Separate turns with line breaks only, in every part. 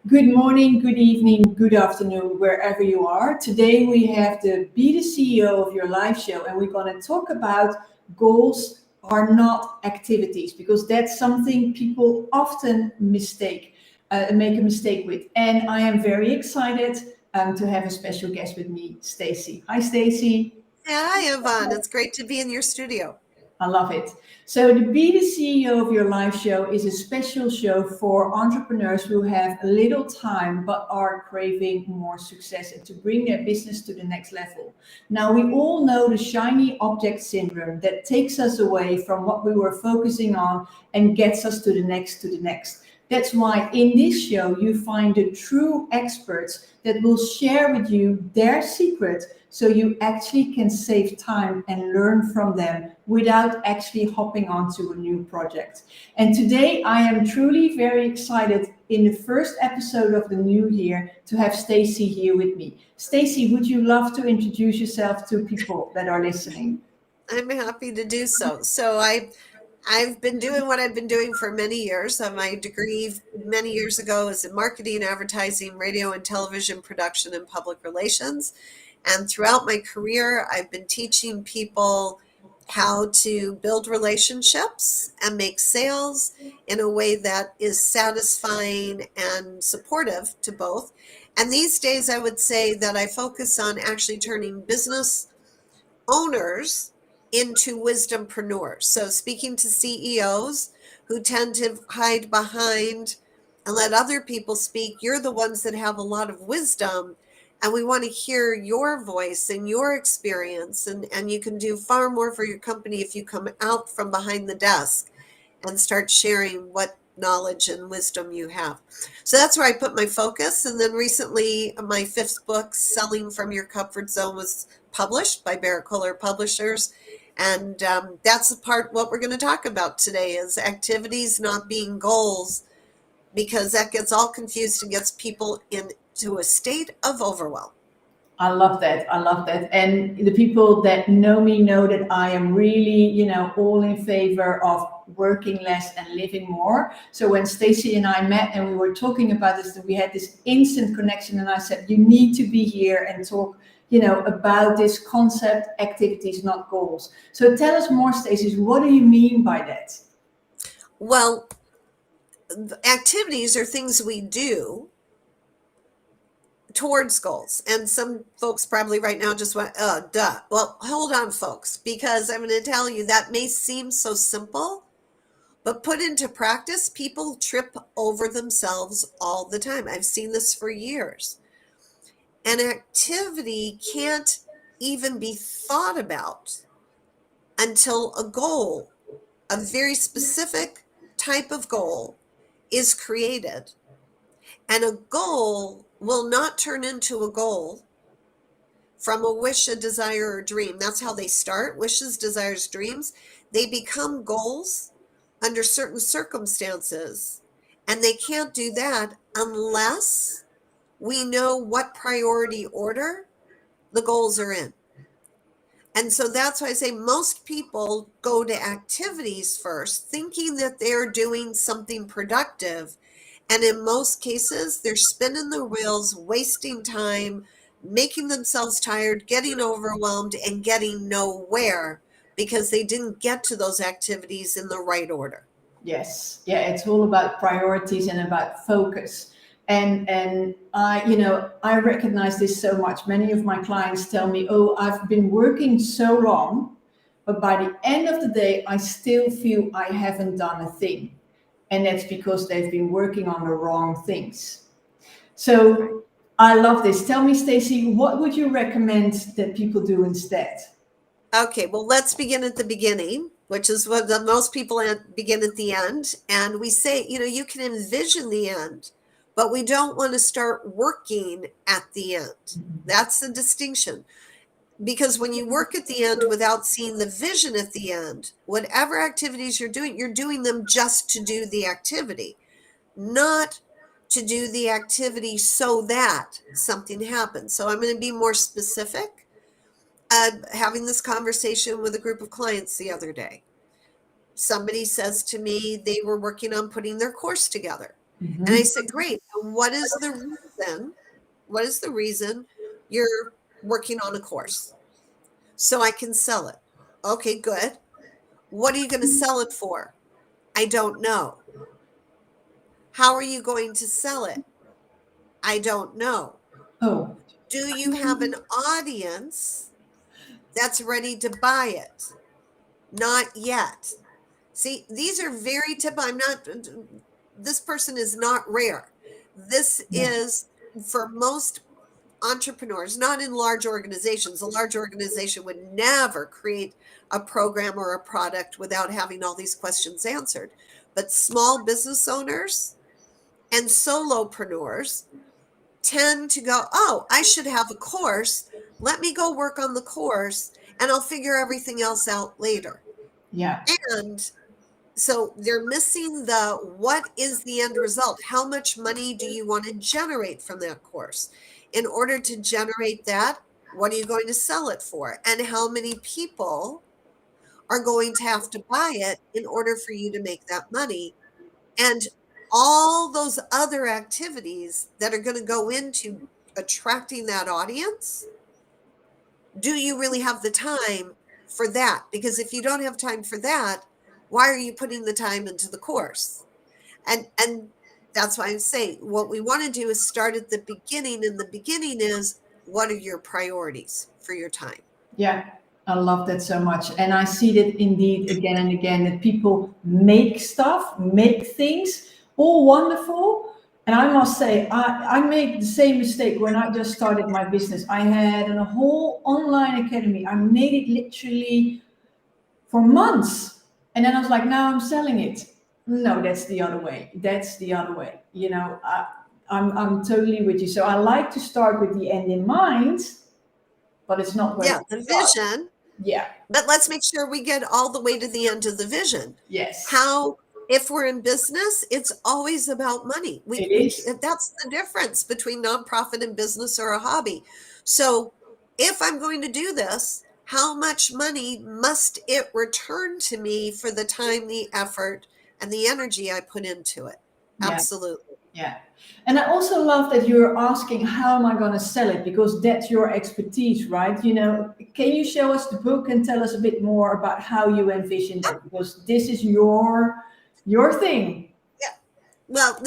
Good morning, good evening, good afternoon, wherever you are. Today we have the Be the CEO of Your Life show, and we're going to talk about goals are not activities because that's something people often make a mistake with. And I am very excited to have a special guest with me, Stacey. Hi, Stacey.
Hi, Yvonne. It's great to be in your studio.
I love it. So, the Be the CEO of Your Life show is a special show for entrepreneurs who have little time but are craving more success and to bring their business to the next level. Now, we all know the shiny object syndrome that takes us away from what we were focusing on and gets us to the next, to the next. That's why in this show you find the true experts that will share with you their secret so you actually can save time and learn from them without actually hopping onto a new project. And today I am truly very excited in the first episode of the new year to have Stacey here with me. Stacey, would you love to introduce yourself to people that are listening?
I'm happy to do so. I've been doing what I've been doing for many years. My degree many years ago is in marketing, advertising, radio and television production and public relations. And throughout my career, I've been teaching people how to build relationships and make sales in a way that is satisfying and supportive to both. And these days, I would say that I focus on actually turning business owners into wisdompreneurs. So speaking to CEOs who tend to hide behind and let other people speak, you're the ones that have a lot of wisdom. And we want to hear your voice and your experience. And you can do far more for your company if you come out from behind the desk and start sharing what knowledge and wisdom you have. So that's where I put my focus. And then recently, my fifth book, Selling from Your Comfort Zone, was published by Barrett Kohler Publishers. And that's the part what we're going to talk about today is activities not being goals, because that gets all confused and gets people into a state of overwhelm.
I love that. I love that. And the people that know me know that I am really, all in favor of working less and living more. So when Stacey and I met and we were talking about this, we had this instant connection. And I said, you need to be here and talk, about this concept, activities, not goals. So tell us more, Stacey. What do you mean by that?
Well, activities are things we do towards goals. And some folks probably right now just went, oh, duh. Well, hold on, folks, because I'm going to tell you that may seem so simple, but put into practice, people trip over themselves all the time. I've seen this for years. An activity can't even be thought about until a goal, a very specific type of goal, is created. And a goal will not turn into a goal from a wish, a desire, or dream. That's how they start. Wishes, desires, dreams. They become goals under certain circumstances. And they can't do that unless we know what priority order the goals are in. And so that's why I say most people go to activities first, thinking that they're doing something productive. And in most cases, they're spinning their wheels, wasting time, making themselves tired, getting overwhelmed, and getting nowhere because they didn't get to those activities in the right order.
Yes, yeah, it's all about priorities and about focus. And I, I recognize this so much. Many of my clients tell me, "Oh, I've been working so long, but by the end of the day, I still feel I haven't done a thing." And that's because they've been working on the wrong things.
Right.
So I love this. Tell me, Stacey, what would you recommend that people do instead?
Okay, well, let's begin at the beginning, which is what the most people begin at the end. And we say, you can envision the end, but we don't want to start working at the end. That's the distinction. Because when you work at the end without seeing the vision at the end, whatever activities you're doing them just to do the activity, not to do the activity so that something happens. So I'm going to be more specific. Having this conversation with a group of clients the other day. Somebody says to me they were working on putting their course together. And I said, great. And what is the reason? What is the reason you're working on a course? So I can sell it. Okay, good. What are you going to sell it for? I don't know. How are you going to sell it? I don't know.
Oh,
Do you have an audience that's ready to buy it? Not yet. See, these are very typical. This person is not rare. This
yeah,
is for most entrepreneurs, not in large organizations. A large organization would never create a program or a product without having all these questions answered. But small business owners and solopreneurs tend to go, oh, I should have a course. Let me go work on the course and I'll figure everything else out later.
yeah,
And so they're missing the what is the end result? How much money do you want to generate from that course? In order to generate that, what are you going to sell it for? And how many people are going to have to buy it in order for you to make that money? And all those other activities that are going to go into attracting that audience, do you really have the time for that? Because if you don't have time for that, why are you putting the time into the course? And that's why I say what we want to do is start at the beginning, and the beginning is what are your priorities for your time?
yeah. I love that so much. And I see that indeed again and again that people make stuff, make things, all wonderful. And I must say, I made the same mistake when I just started my business. I had a whole online academy. I made it literally for months. And then I was like, now I'm selling it. No, that's the other way. That's the other way. I'm totally with you. So I like to start with the end in mind, but it's not where
Yeah,
to
the
start.
vision.
Yeah.
But let's make sure we get all the way to the end of the vision.
Yes.
How, if we're in business, it's always about money.
It is.
That's the difference between nonprofit and business or a hobby. So if I'm going to do this, how much money must it return to me for the time, the effort, and the energy I put into it?
Yeah.
Absolutely.
Yeah. And I also love that you're asking, how am I going to sell it? Because that's your expertise, right? Can you show us the book and tell us a bit more about how you envision that? Because this is your thing.
Yeah. Well,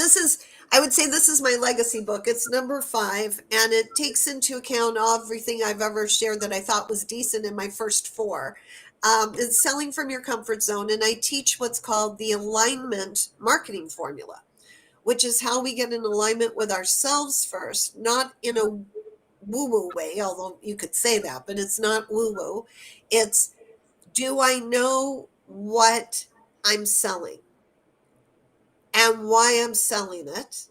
I would say this is my legacy book. It's number 5, and it takes into account everything I've ever shared that I thought was decent in my first 4. It's selling from your comfort zone, and I teach what's called the alignment marketing formula, which is how we get in alignment with ourselves first, not in a woo-woo way, although you could say that, but it's not woo-woo. It's, do I know what I'm selling and why I'm selling it?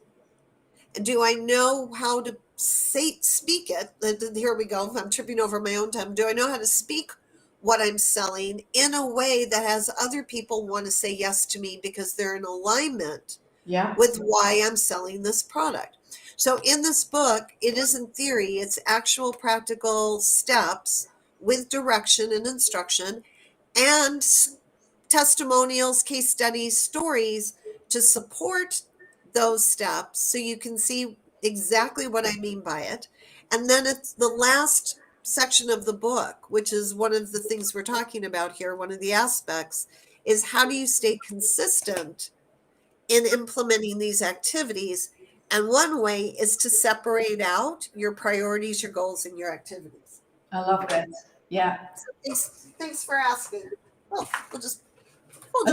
Do I know how to speak it? Here we go. I'm tripping over my own tongue. Do I know how to speak what I'm selling in a way that has other people want to say yes to me because they're in alignment
Yeah.
with why I'm selling this product? So in this book, it isn't theory, it's actual practical steps with direction and instruction and testimonials, case studies, stories to support those steps so you can see exactly what I mean by it. And then it's the last section of the book, which is one of the things we're talking about here, one of the aspects is how do you stay consistent in implementing these activities? And one way is to separate out your priorities, your goals, and your activities.
I love that. Yeah.
So thanks for asking. Well, we'll
I
just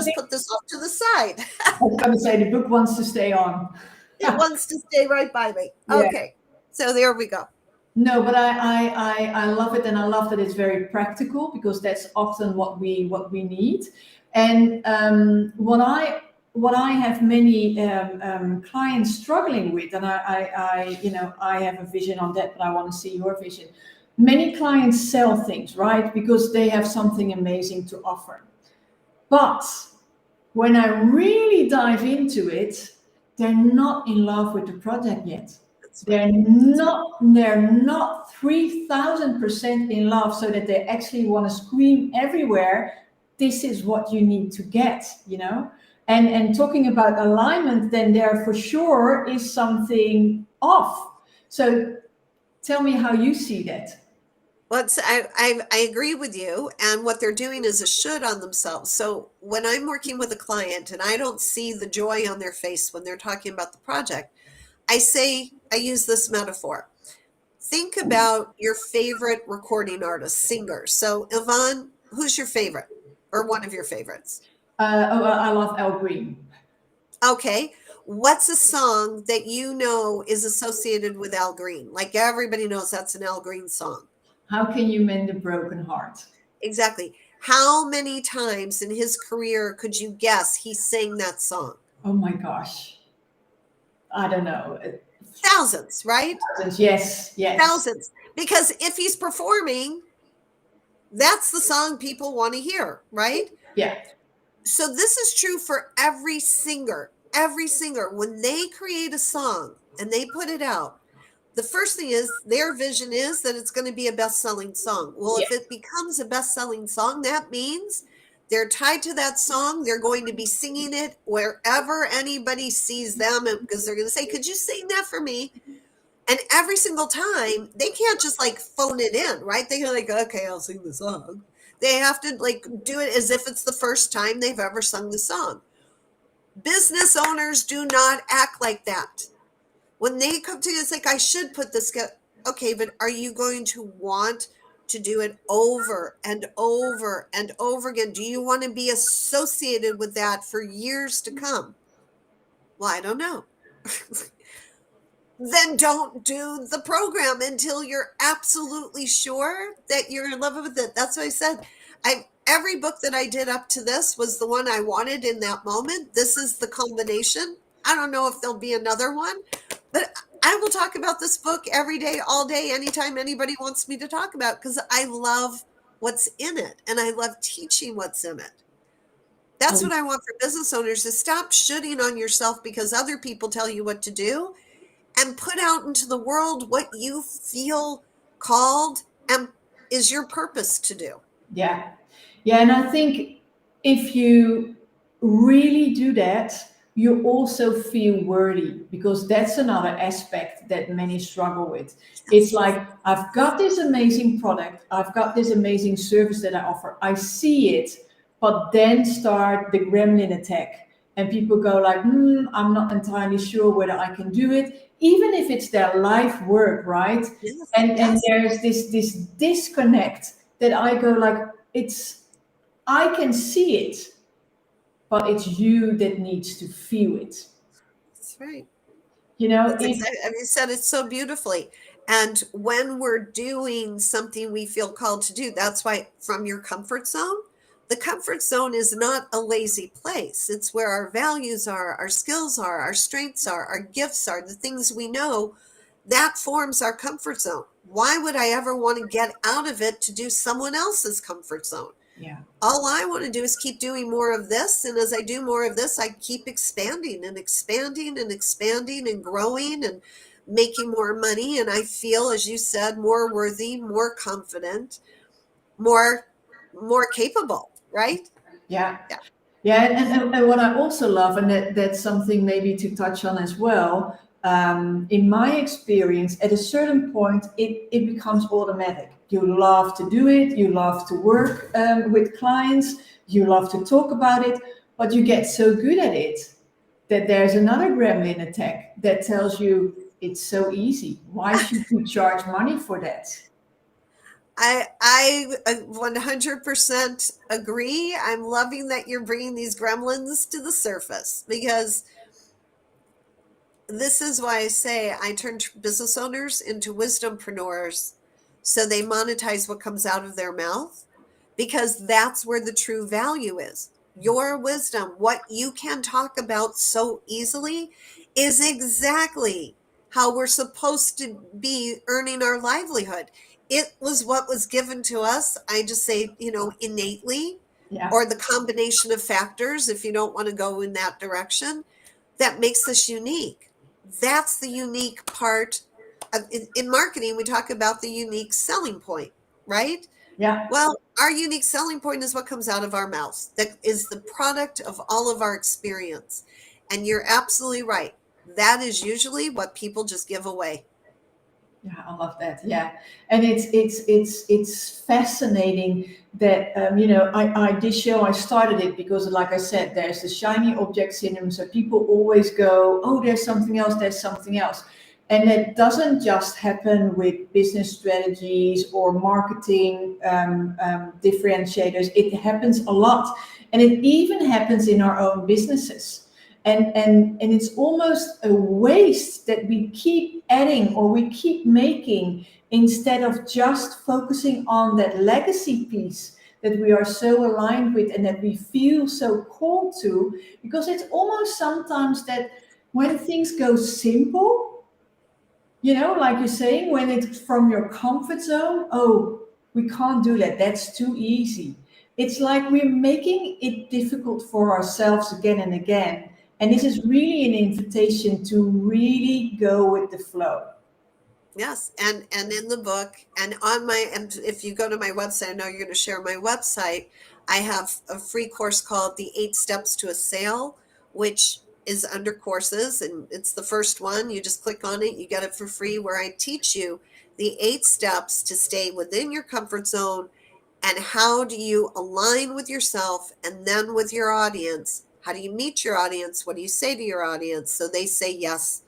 think
put this off to the side.
I was going to say the book wants to stay on.
It wants to stay right by me.
Yeah.
Okay, so there we go.
No, but I love it, and I love that it's very practical because that's often what we need. And what I have many clients struggling with, and I have a vision on that, but I want to see your vision. Many clients sell things, right, because they have something amazing to offer. But when I really dive into it, they're not in love with the project yet.
That's right.
They're not 3,000% in love so that they actually want to scream everywhere. This is what you need to get. And talking about alignment, then there for sure is something off. So tell me how you see that.
Well, I agree with you. And what they're doing is a should on themselves. So when I'm working with a client and I don't see the joy on their face when they're talking about the project, I use this metaphor. Think about your favorite recording artist, singer. So, Yvonne, who's your favorite or one of your favorites?
I love Al Green.
Okay. What's a song that you know is associated with Al Green? Like everybody knows that's an Al Green song.
How can you mend a broken heart?
Exactly. How many times in his career could you guess he sang that song?
Oh my gosh. I don't know.
Thousands, right?
Thousands. Yes, yes.
Thousands. Because if he's performing, that's the song people want to hear, right?
Yeah.
So this is true for every singer. Every singer, when they create a song and they put it out, the first thing is their vision is that it's going to be a best-selling song. Well,
Yeah.
if it becomes a best-selling song, that means they're tied to that song. They're going to be singing it wherever anybody sees them because they're going to say, "Could you sing that for me?" And every single time, they can't just like phone it in, right? They're like, "Okay, I'll sing the song." They have to like do it as if it's the first time they've ever sung the song. Business owners do not act like that. When they come to you, it's like, I should put this. Okay, but are you going to want to do it over and over and over again? Do you want to be associated with that for years to come? Well, I don't know. Then don't do the program until you're absolutely sure that you're in love with it. That's what I said. Every book that I did up to this was the one I wanted in that moment. This is the combination. I don't know if there'll be another one, but I will talk about this book every day, all day, anytime anybody wants me to talk about it, because I love what's in it and I love teaching what's in it. That's what I want for business owners, is stop shooting on yourself because other people tell you what to do, and put out into the world what you feel called and is your purpose to do.
Yeah. Yeah. And I think if you really do that, you also feel worthy, because that's another aspect that many struggle with. It's like, I've got this amazing product, I've got this amazing service that I offer, I see it, but then start the gremlin attack. And people go like, I'm not entirely sure whether I can do it, even if it's their life work, right?
Yes,
And
yes.
there's this disconnect that I go like, it's, I can see it, but it's you that needs to feel it.
That's right.
You know,
That's exactly, I mean, you said it so beautifully. And when we're doing something we feel called to do, that's why from your comfort zone, the comfort zone is not a lazy place. It's where our values are, our skills are, our strengths are, our gifts are, the things we know, that forms our comfort zone. Why would I ever want to get out of it to do someone else's comfort zone?
yeah,
All I want to do is keep doing more of this. And as I do more of this, I keep expanding and expanding and expanding and growing and making more money. And I feel, as you said, more worthy, more confident, more capable, right?
yeah.
Yeah.
Yeah, and what I also love, and that's something maybe to touch on as well, in my experience, at a certain point, it becomes automatic. You love to do it, you love to work with clients, you love to talk about it, but you get so good at it that there's another gremlin attack that tells you it's so easy. Why should you charge money for that?
I 100% agree. I'm loving that you're bringing these gremlins to the surface, because this is why I say I turn business owners into wisdompreneurs so they monetize what comes out of their mouth, because that's where the true value is. Your wisdom, what you can talk about so easily, is exactly how we're supposed to be earning our livelihood. It was what was given to us, I just say, innately,
Yeah,
or the combination of factors, if you don't want to go in that direction, that makes us unique. That's the unique part. In marketing, we talk about the unique selling point, right?
Yeah.
Well, our unique selling point is what comes out of our mouths. That is the product of all of our experience. And you're absolutely right. That is usually what people just give away.
Yeah, I love that. Yeah, and it's fascinating that this show, I started it because, like I said, there's the shiny object syndrome. So people always go, oh, there's something else, there's something else, and it doesn't just happen with business strategies or marketing differentiators. It happens a lot, and it even happens in our own businesses. And it's almost a waste that we keep adding or we keep making instead of just focusing on that legacy piece that we are so aligned with and that we feel so called to, because it's almost sometimes that when things go simple, like you're saying, when it's from your comfort zone, oh, we can't do that, that's too easy. It's like we're making it difficult for ourselves again and again. And this is really an invitation to really go with the flow.
Yes, and in the book and on my and if you go to my website, I know you're going to share my website. I have a free course called The 8 Steps to a Sale, which is under courses, and it's the first one. You just click on it, you get it for free, where I teach you the 8 steps to stay within your comfort zone and how do you align with yourself and then with your audience. How do you meet your audience? What do you say to your audience so they say yes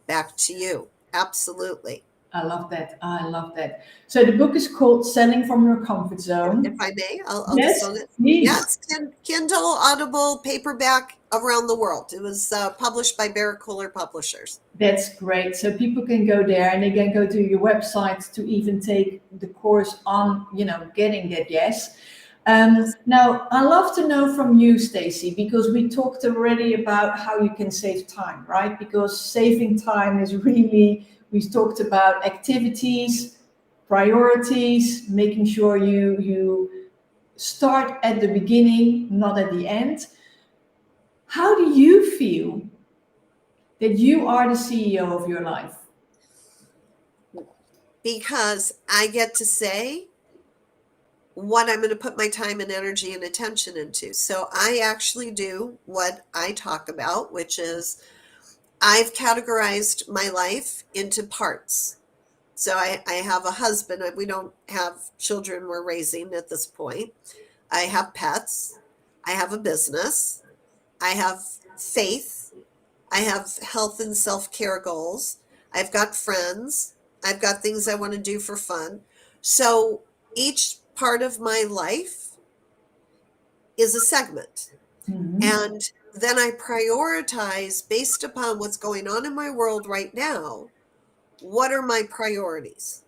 back to you? Absolutely.
I love that. I love that. So the book is called Selling from Your Comfort
If
Zone.
I may, I'll just
Yes,
own it. Yeah,
please.
it's Kindle, Audible, paperback around the world. It was published by Barrett Kohler Publishers.
That's great. So people can go there and they can go to your website to even take the course on, getting that yes.
Yes.
Now, I love to know from you, Stacey, because we talked already about how you can save time, right? Because saving time is really, we talked about activities, priorities, making sure you start at the beginning, not at the end. How do you feel that you are the CEO of your life?
Because I get to say what I'm going to put my time and energy and attention into. So I actually do what I talk about, which is I've categorized my life into parts. So I have a husband. We don't have children we're raising at this point. I have pets. I have a business. I have faith. I have health and self care goals. I've got friends. I've got things I want to do for fun. So each part of my life is a segment.
Mhm.
And then I prioritize based upon what's going on in my world right now. What are my priorities?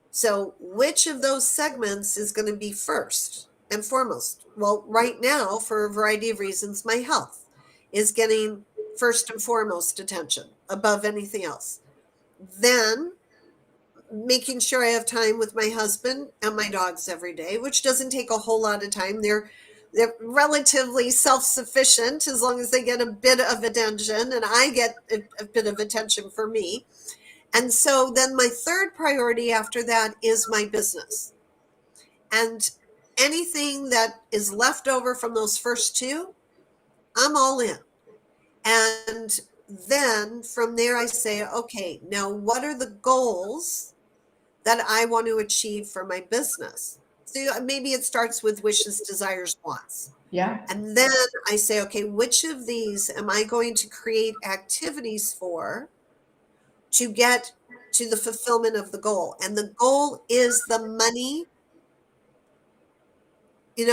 So, which of those segments is going to be first and foremost? Well, right now, for a variety of reasons, my health is getting first and foremost attention above anything else. Then, making sure I have time with my husband and my dogs every day, which doesn't take a whole lot of time. They're relatively self-sufficient as long as they get a bit of attention and I get a bit of attention for me. And so then my third priority after that is my business. And anything that is left over from those first two, I'm all in. And then from there, I say, okay, now what are the goals that I want to achieve for my business? So maybe it starts with wishes, desires, wants.
Yeah.
And then I say, okay, which of these am I going to create activities for to get to the fulfillment of the goal? And the goal is the money,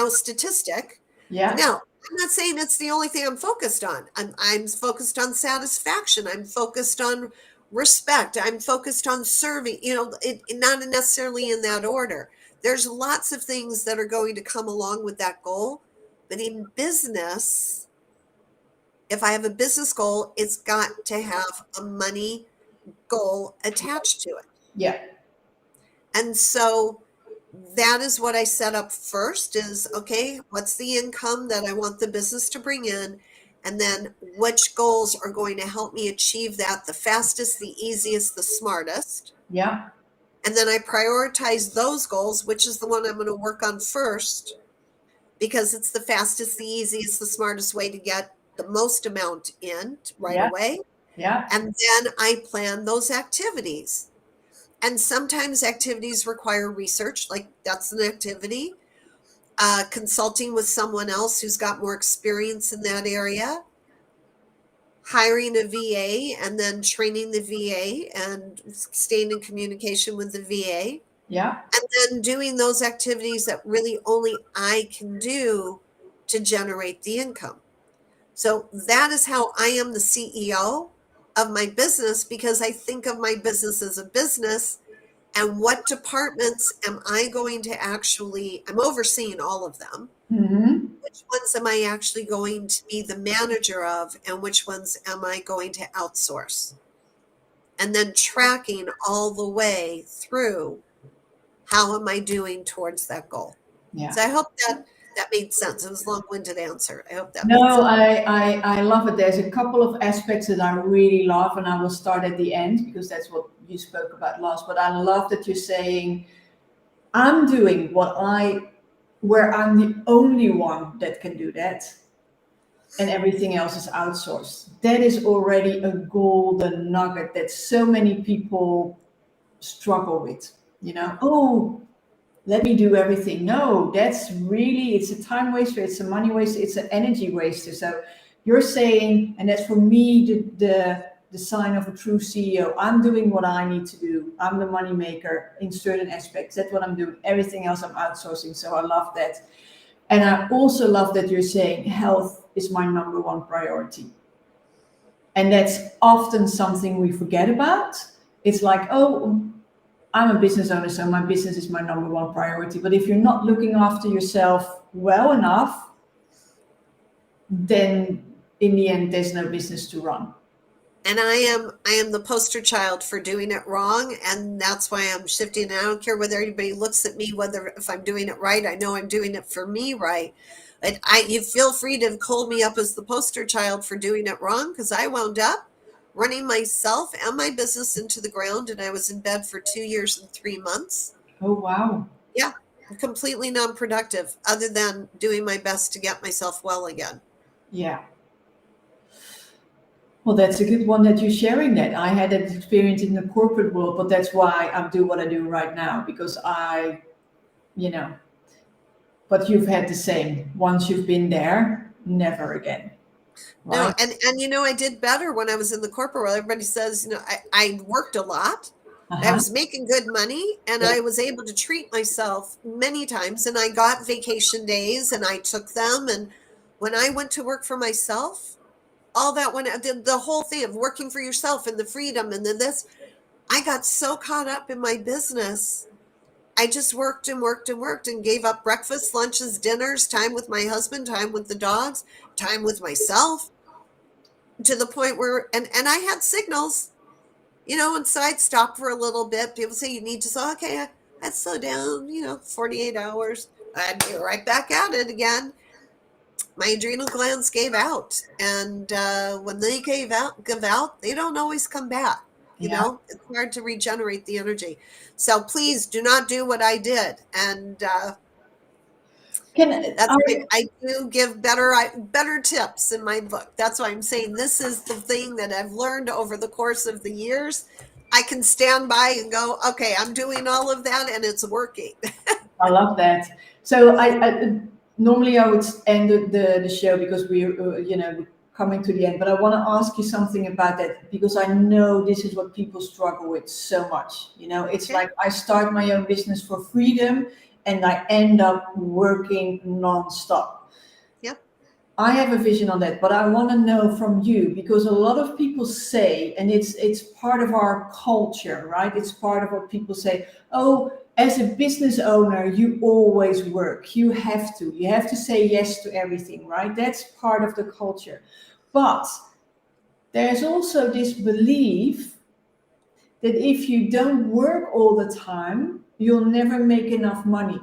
statistic.
Yeah.
Now, I'm not saying it's the only thing I'm focused on. I'm focused on satisfaction. I'm focused on respect. I'm focused on serving, not necessarily in that order. There's lots of things that are going to come along with that goal. But in business, if I have a business goal, it's got to have a money goal attached to it.
Yeah.
And so that is what I set up first is, okay, what's the income that I want the business to bring in? And then which goals are going to help me achieve that the fastest, the easiest, the smartest?
Yeah.
And then I prioritize those goals, which is the one I'm going to work on first, because it's the fastest, the easiest, the smartest way to get the most amount in right
Yeah.
away.
Yeah.
And then I plan those activities. And sometimes activities require research, like that's an activity. Consulting with someone else who's got more experience in that area, hiring a VA and then training the VA and staying in communication with the VA,
Yeah.
and then doing those activities that really only I can do to generate the income. So that is how I am the CEO of my business, because I think of my business as a business, and what departments am I going to actually, I'm overseeing all of them.
Mm-hmm.
Which ones am I actually going to be the manager of, and which ones am I going to outsource? And then tracking all the way through, how am I doing towards that goal?
Yeah.
So I hope that made sense. It was a long-winded answer. I hope that made
No,
sense.
I love it. There's a couple of aspects that I really love, and I will start at the end because that's what you spoke about last. But I love that you're saying, I'm doing where I'm the only one that can do that, and everything else is outsourced. That is already a golden nugget that so many people struggle with. Oh, let me do everything. No, it's a time waster, it's a money waster, it's an energy waster. So you're saying, and that's for me the sign of a true CEO. I'm doing what I need to do. I'm the money maker in certain aspects. That's what I'm doing. Everything else I'm outsourcing. So I love that. And I also love that you're saying health is my number one priority. And that's often something we forget about. It's like, oh, I'm a business owner, so my business is my number one priority. But if you're not looking after yourself well enough, then in the end, there's no business to run.
And I am the poster child for doing it wrong, and that's why I'm shifting. And I don't care whether anybody looks at me, whether if I'm doing it right. I know I'm doing it for me right. And you feel free to hold me up as the poster child for doing it wrong, because I wound up running myself and my business into the ground, and I was in bed for 2 years and 3 months.
Oh, wow.
Yeah, completely non-productive, other than doing my best to get myself well again.
Yeah. Well, that's a good one that you're sharing that. I had that experience in the corporate world, but that's why I do what I do right now because you know, but you've had the same. Once you've been there, never again,
No,
right?
and I did better when I was in the corporate world. Everybody says, I worked a lot. I
Uh-huh.
was making good money, and
Yeah.
I was able to treat myself many times, and I got vacation days and I took them. And when I went to work for myself, all that went, the whole thing of working for yourself and the freedom and then this, I got so caught up in my business. I just worked and worked and worked and gave up breakfast, lunches, dinners, time with my husband, time with the dogs, time with myself, to the point where, and I had signals, and so I'd stop for a little bit. People say you need to slow. Okay, I'd slow down, 48 hours. I'd be right back at it again. My adrenal glands gave out, and when they give out, they don't always come back.
Yeah.
It's hard to regenerate the energy. So please do not do what I did, and
Can
that's why
I?
I do give better tips in my book. That's why I'm saying this is the thing that I've learned over the course of the years. I can stand by and go, okay, I'm doing all of that and it's working.
I love that. So I normally I would end the show because we're coming to the end. But I want to ask you something about that because I know this is what people struggle with so much. It's
Okay.
like I start my own business for freedom, and I end up working nonstop.
Yep.
I have a vision on that, but I want to know from you because a lot of people say, and it's part of our culture, right? It's part of what people say. Oh, as a business owner, you always work. You have to. You have to say yes to everything, right? That's part of the culture. But there's also this belief that if you don't work all the time, you'll never make enough money.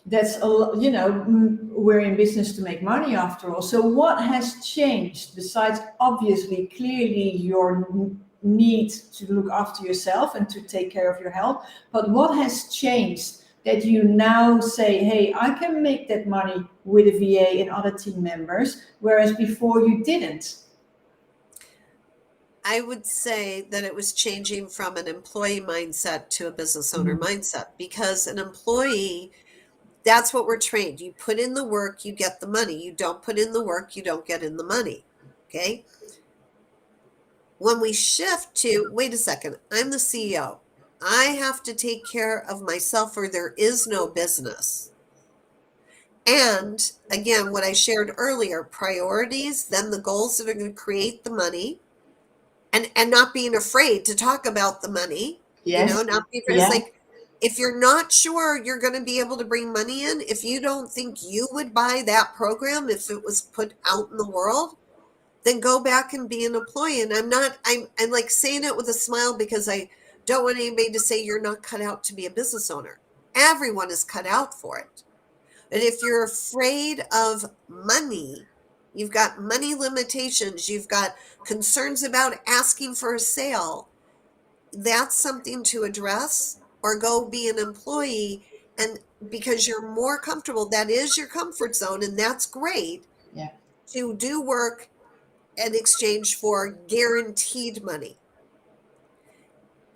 That's we're in business to make money after all. So what has changed besides obviously clearly your need to look after yourself and to take care of your health. But what has changed that you now say, hey, I can make that money with a VA and other team members, whereas before you didn't?
I would say that it was changing from an employee mindset to a business owner mindset, because an employee, that's what we're trained. You put in the work, you get the money. You don't put in the work, you don't get in the money. Okay. When we shift to, wait a second, I'm the CEO. I have to take care of myself or there is no business. And again, what I shared earlier, priorities, then the goals that are going to create the money, and not being afraid to talk about the money,
Yes.
not being afraid. It's
Yeah.
like, if you're not sure you're going to be able to bring money in, if you don't think you would buy that program if it was put out in the world, then go back and be an employee. And I'm like saying it with a smile, because I don't want anybody to say you're not cut out to be a business owner. Everyone is cut out for it. And if you're afraid of money, you've got money limitations, you've got concerns about asking for a sale, that's something to address, or go be an employee. And because you're more comfortable, that is your comfort zone, and that's great.
Yeah.
To do work in exchange for guaranteed money.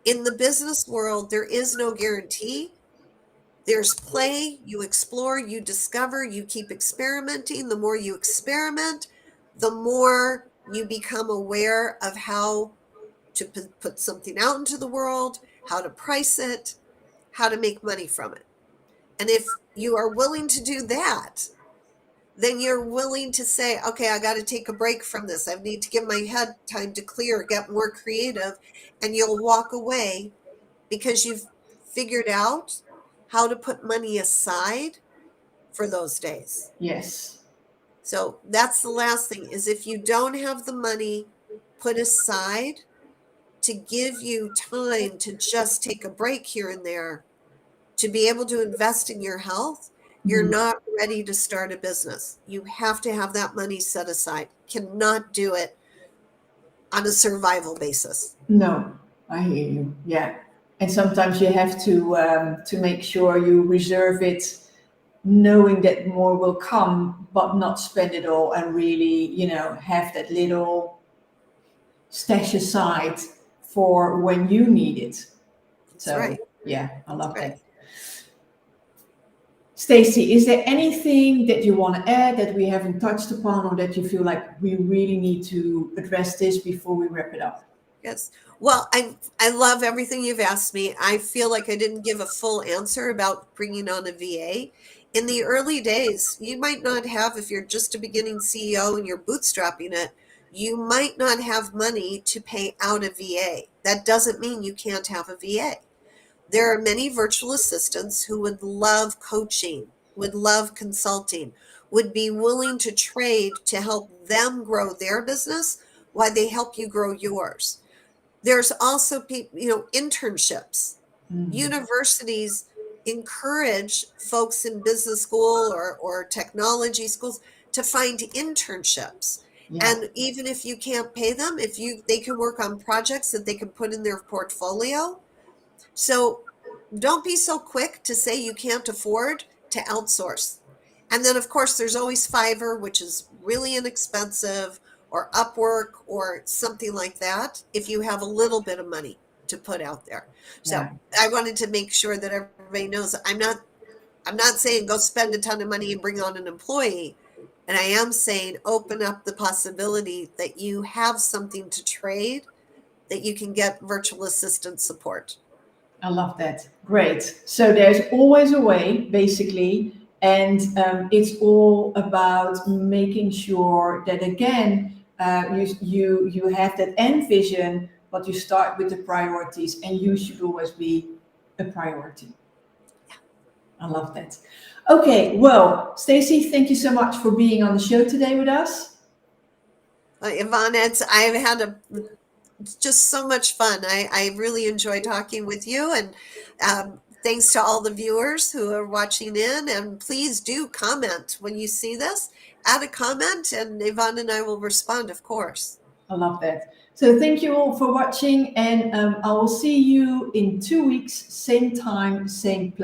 In the business world, there is no guarantee. There's play, you explore, you discover, you keep experimenting. The more you experiment, the more you become aware of how to put something out into the world, how to price it, how to make money from it. And if you are willing to do that, then you're willing to say, okay, I got to take a break from this. I need to give my head time to clear, get more creative. And you'll walk away because you've figured out how to put money aside for those days.
Yes.
So that's the last thing, is if you don't have the money put aside to give you time to just take a break here and there, to be able to invest in your health, you're not ready to start a business. You have to have that money set aside. Cannot do it on a survival basis.
No, I hear you. Yeah. And sometimes you have to make sure you reserve it, knowing that more will come, but not spend it all, and really, have that little stash aside for when you need it.
That's
So
right.
yeah, I love
That's right.
that. Stacey, is there anything that you want to add that we haven't touched upon, or that you feel like we really need to address this before we wrap it up?
Yes. Well, I love everything you've asked me. I feel like I didn't give a full answer about bringing on a VA. In the early days, you might not have, if you're just a beginning CEO and you're bootstrapping it, you might not have money to pay out a VA. That doesn't mean you can't have a VA. There are many virtual assistants who would love coaching, would love consulting, would be willing to trade to help them grow their business while they help you grow yours. There's also internships. Universities encourage folks in business school or technology schools to find internships.
Yeah.
And even if you can't pay them, they can work on projects that they can put in their portfolio. So don't be so quick to say you can't afford to outsource. And then, of course, there's always Fiverr, which is really inexpensive, or Upwork, or something like that, if you have a little bit of money to put out there. So
Yeah.
I wanted to make sure that everybody knows I'm not saying go spend a ton of money and bring on an employee. And I am saying open up the possibility that you have something to trade, that you can get virtual assistant support.
I love that. Great. So there's always a way, basically, and it's all about making sure that, again, you have that end vision, but you start with the priorities, and you should always be a priority. I love that. Okay, well, Stacey, thank you so much for being on the show today with us.
Yvonne, I've had just so much fun. I really enjoy talking with you, and thanks to all the viewers who are watching in. And please do comment when you see this. Add a comment, and Yvonne and I will respond, of course.
I love that. So thank you all for watching, and I will see you in 2 weeks, same time, same place.